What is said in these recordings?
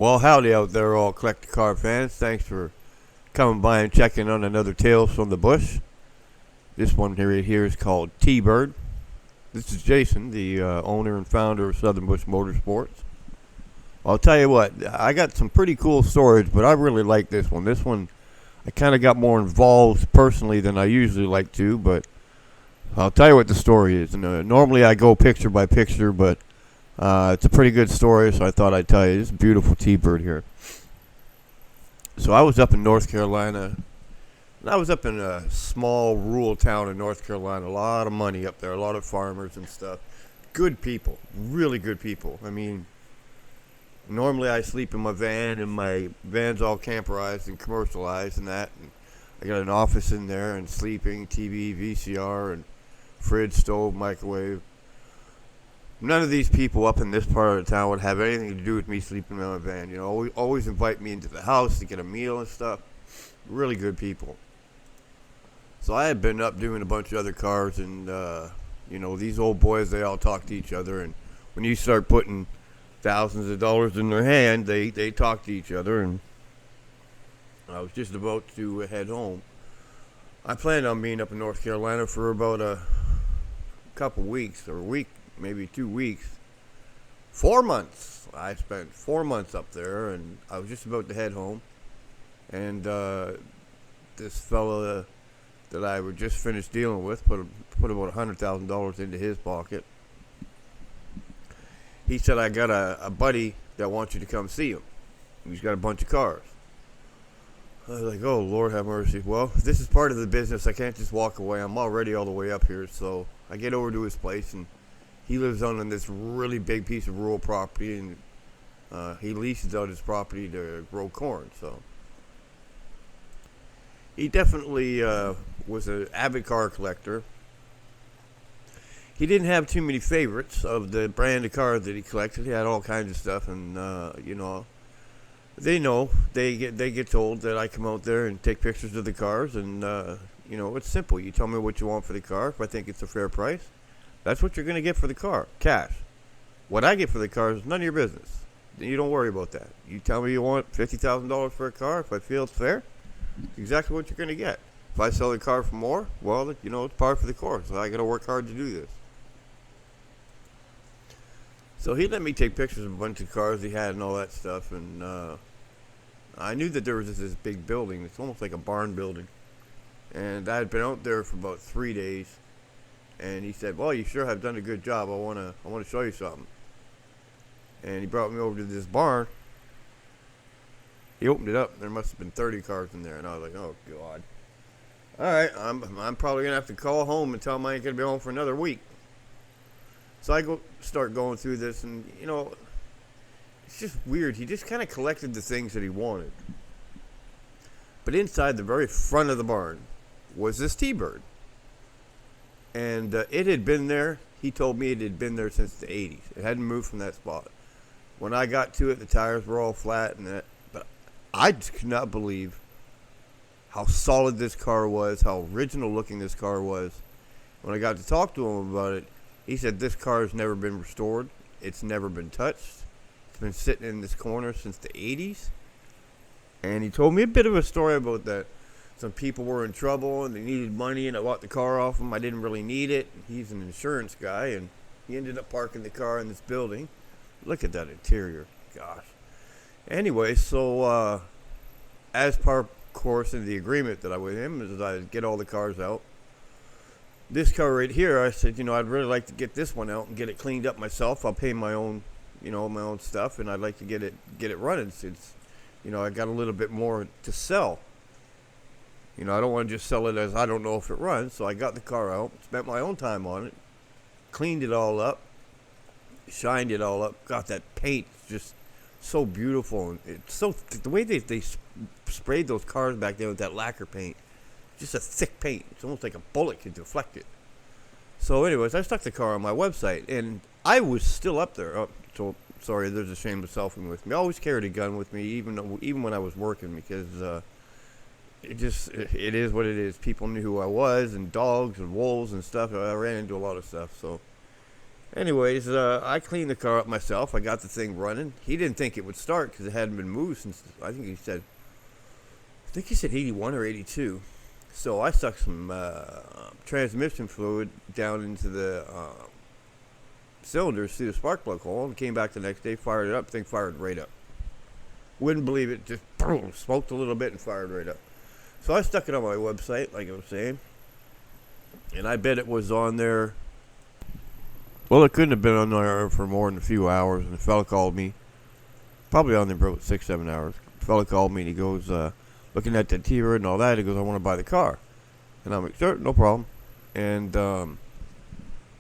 Well, howdy out there, all collector car fans. Thanks for coming by and checking on another Tales from the Bush. This one right here is called T-Bird. This is Jason, the owner and founder of Southern Bush Motorsports. I'll tell you what, I got some pretty cool stories, but I really like this one. This one, I kind of got more involved personally than I usually like to, but I'll tell you what the story is. And, normally I go picture by picture, but it's a pretty good story, so I thought I'd tell you. This beautiful T-Bird here. So I was up in North Carolina, and I was up in a small rural town in North Carolina. A lot of money up there, a lot of farmers and stuff. Good people, really good people. I mean, normally I sleep in my van, and my van's all camperized and commercialized and that. And I got an office in there and sleeping, TV, VCR, and fridge, stove, microwave. None of these people up in this part of the town would have anything to do with me sleeping in my van. You know, always invite me into the house to get a meal and stuff. Really good people. So I had been up doing a bunch of other cars, and, these old boys, they all talk to each other. And when you start putting thousands of dollars in their hand, they talk to each other. And I was just about to head home. I planned on being up in North Carolina for about a couple weeks, or a week, maybe 2 weeks. 4 months. I spent 4 months up there, and I was just about to head home. And this fella that I would just finished dealing with put about $100,000 into his pocket. He said, I got a buddy that wants you to come see him. He's got a bunch of cars. I was like, oh, Lord have mercy. Well, this is part of the business. I can't just walk away. I'm already all the way up here. So I get over to his place, and he lives on this really big piece of rural property, and he leases out his property to grow corn. So he definitely was an avid car collector. He didn't have too many favorites of the brand of cars that he collected. He had all kinds of stuff, and they get told that I come out there and take pictures of the cars, and it's simple. You tell me what you want for the car. If I think it's a fair price, that's what you're going to get for the car, cash. What I get for the car is none of your business. You don't worry about that. You tell me you want $50,000 for a car. If I feel it's fair, exactly what you're going to get. If I sell the car for more, well, it's par for the course. So I got to work hard to do this. So he let me take pictures of a bunch of cars he had and all that stuff, and I knew that there was this big building. It's almost like a barn building, and I had been out there for about 3 days. And he said, well, you sure have done a good job. I want to show you something. And he brought me over to this barn. He opened it up. There must have been 30 cars in there. And I was like, oh, God. All right, I'm probably going to have to call home and tell him I ain't going to be home for another week. So I start going through this, and, it's just weird. He just kind of collected the things that he wanted. But inside the very front of the barn was this T-Bird. And it had been there. He told me it had been there since the 80s. It hadn't moved from that spot. When I got to it, the tires were all flat, but I just could not believe how solid this car was, how original looking this car was. When I got to talk to him about it, he said this car has never been restored. It's never been touched. It's been sitting in this corner since the 80s. And he told me a bit of a story about that. Some people were in trouble and they needed money, and I bought the car off him. I didn't really need it. He's an insurance guy, and he ended up parking the car in this building. Look at that interior. Gosh. Anyway, so as part course in the agreement that I with him is I get all the cars out. This car right here, I said, I'd really like to get this one out and get it cleaned up myself. I'll pay my own, my own stuff, and I'd like to get it running since, I got a little bit more to sell. I don't want to just sell it as I don't know if it runs. So I got the car out, spent my own time on it, cleaned it all up, shined it all up, got that paint just so beautiful. And it's so the way they sprayed those cars back then with that lacquer paint, just a thick paint. It's almost like a bullet could deflect it. So anyways, I stuck the car on my website, and I was still up there. Oh, so sorry, there's a shameless selfie with me. I always carried a gun with me, even when I was working, because it is what it is. People knew who I was, and dogs and wolves and stuff. I ran into a lot of stuff. So Anyways, I cleaned the car up myself. I got the thing running. He didn't think it would start because it hadn't been moved since, I think he said 81 or 82. So I stuck some transmission fluid down into the cylinders through the spark plug hole, and came back the next day, fired it up. Thing fired right up. Wouldn't believe it. Just boom, smoked a little bit and fired right up. So I stuck it on my website, like I was saying, and I bet it was on there. Well, it couldn't have been on there for more than a few hours. And the fella called me, probably on there for about 6-7 hours. The fella called me and he goes, looking at the T-Bird and all that, he goes, I want to buy the car. And I'm like, sure, no problem. And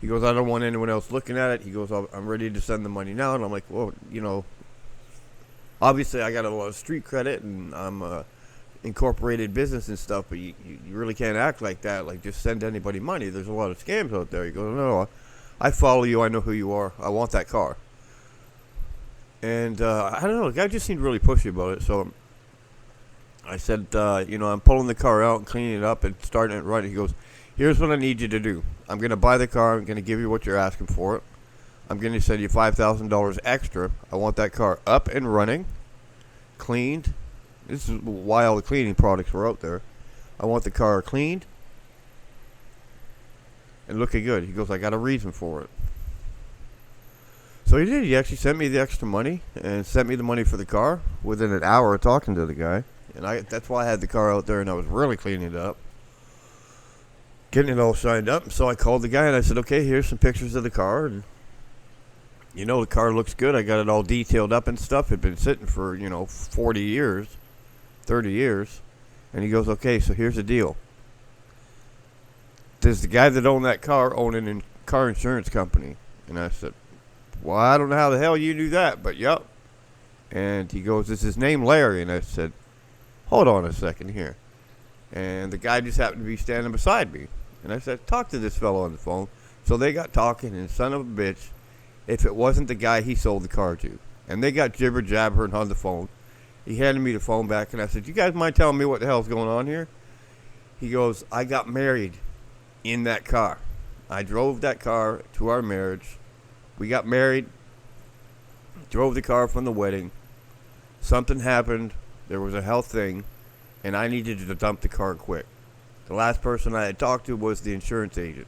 he goes, I don't want anyone else looking at it. He goes, I'm ready to send the money now. And I'm like, well, obviously I got a lot of street credit and I'm incorporated business and stuff, but you really can't act like that, like just send anybody money. There's a lot of scams out there. He goes, no, I follow you. I know who you are. I want that car. And I don't know. The guy just seemed really pushy about it. So I said, I'm pulling the car out and cleaning it up and starting it running. He goes, here's what I need you to do. I'm going to buy the car. I'm going to give you what you're asking for it. I'm going to send you $5,000 extra. I want that car up and running, cleaned. This is why all the cleaning products were out there. I want the car cleaned and looking good. He goes, I got a reason for it. So he did. He actually sent me the extra money and sent me the money for the car within an hour of talking to the guy. And that's why I had the car out there and I was really cleaning it up, getting it all shined up. So I called the guy and I said, okay, here's some pictures of the car. And, the car looks good. I got it all detailed up and stuff. It had been sitting for, 40 years, 30 years. And he goes, okay, so here's the deal. Does the guy that owned that car own a car insurance company? And I said, well, I don't know how the hell you knew that, but yep. And he goes, is his name Larry? And I said, hold on a second here. And the guy just happened to be standing beside me. And I said, talk to this fellow on the phone. So they got talking, and son of a bitch, if it wasn't the guy he sold the car to. And they got jibber-jabbering on the phone. He handed me the phone back, and I said, you guys mind telling me what the hell's going on here? He goes, I got married in that car. I drove that car to our marriage. We got married, drove the car from the wedding. Something happened. There was a health thing, and I needed to dump the car quick. The last person I had talked to was the insurance agent.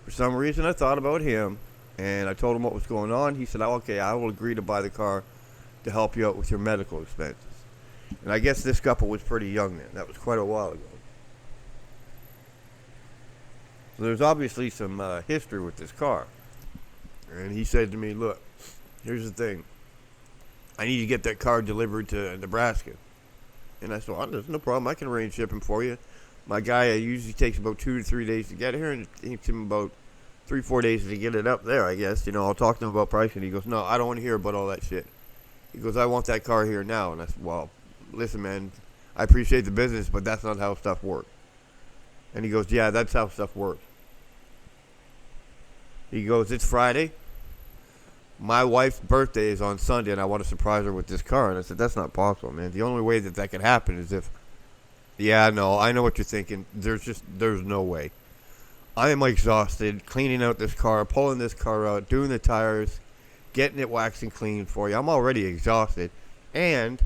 For some reason, I thought about him, and I told him what was going on. He said, oh, okay, I will agree to buy the car to help you out with your medical expenses. And I guess this couple was pretty young then. That was quite a while ago. So there's obviously some history with this car. And he said to me, look, here's the thing. I need to get that car delivered to Nebraska. And I said, well, there's no problem. I can arrange shipping for you. My guy usually takes about 2 to 3 days to get here, and it takes him about 3-4 days to get it up there, I guess. I'll talk to him about pricing. He goes, no, I don't want to hear about all that shit. He goes, I want that car here now. And I said, well, listen, man, I appreciate the business, but that's not how stuff works. And he goes, yeah, that's how stuff works. He goes, it's Friday. My wife's birthday is on Sunday, and I want to surprise her with this car. And I said, that's not possible, man. The only way that could happen is if, yeah, no, I know what you're thinking. There's no way. I am exhausted cleaning out this car, pulling this car out, doing the tires, getting it waxed and cleaned for you. I'm already exhausted. And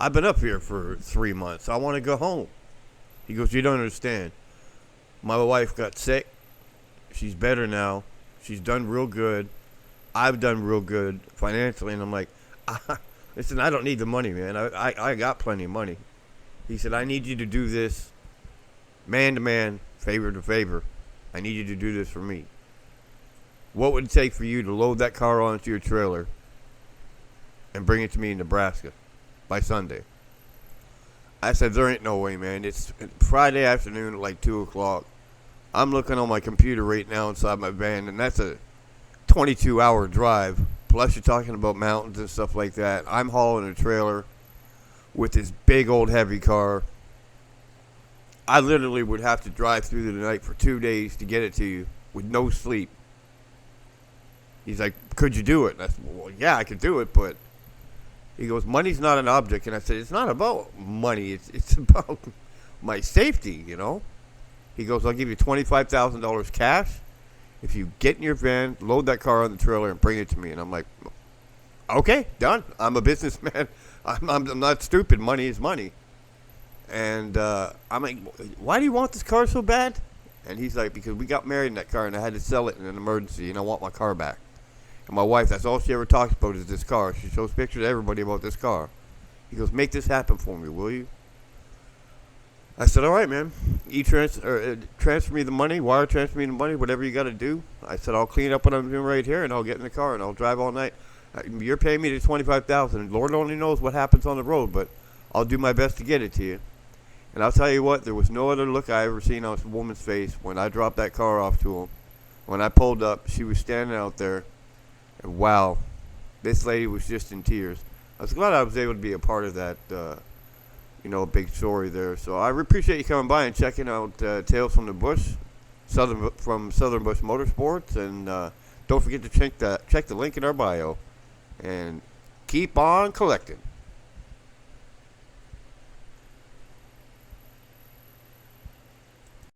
I've been up here for 3 months. I want to go home. He goes, you don't understand. My wife got sick. She's better now. She's done real good. I've done real good financially. And I'm like, listen, I don't need the money, man. I got plenty of money. He said, I need you to do this man to man, favor to favor. I need you to do this for me. What would it take for you to load that car onto your trailer and bring it to me in Nebraska by Sunday? I said, there ain't no way, man. It's Friday afternoon at like 2 o'clock. I'm looking on my computer right now inside my van, and that's a 22-hour drive. Plus, you're talking about mountains and stuff like that. I'm hauling a trailer with this big old heavy car. I literally would have to drive through the night for 2 days to get it to you with no sleep. He's like, could you do it? And I said, well, yeah, I could do it, but he goes, money's not an object. And I said, it's not about money. It's about my safety, He goes, I'll give you $25,000 cash if you get in your van, load that car on the trailer, and bring it to me. And I'm like, okay, done. I'm a businessman. I'm not stupid. Money is money. And I'm like, why do you want this car so bad? And he's like, because we got married in that car, and I had to sell it in an emergency, and I want my car back. And my wife, that's all she ever talks about is this car. She shows pictures to everybody about this car. He goes, make this happen for me, will you? I said, all right, man. Transfer me the money, wire transfer me the money, whatever you got to do. I said, I'll clean up what I'm doing right here, and I'll get in the car, and I'll drive all night. You're paying me the $25,000. Lord only knows what happens on the road, but I'll do my best to get it to you. And I'll tell you what, there was no other look I ever seen on a woman's face when I dropped that car off to him. When I pulled up, she was standing out there. And wow, this lady was just in tears. I was glad I was able to be a part of that, big story there. So I appreciate you coming by and checking out Tales from the Bush, from Southern Bush Motorsports. And don't forget to check the link in our bio. And keep on collecting.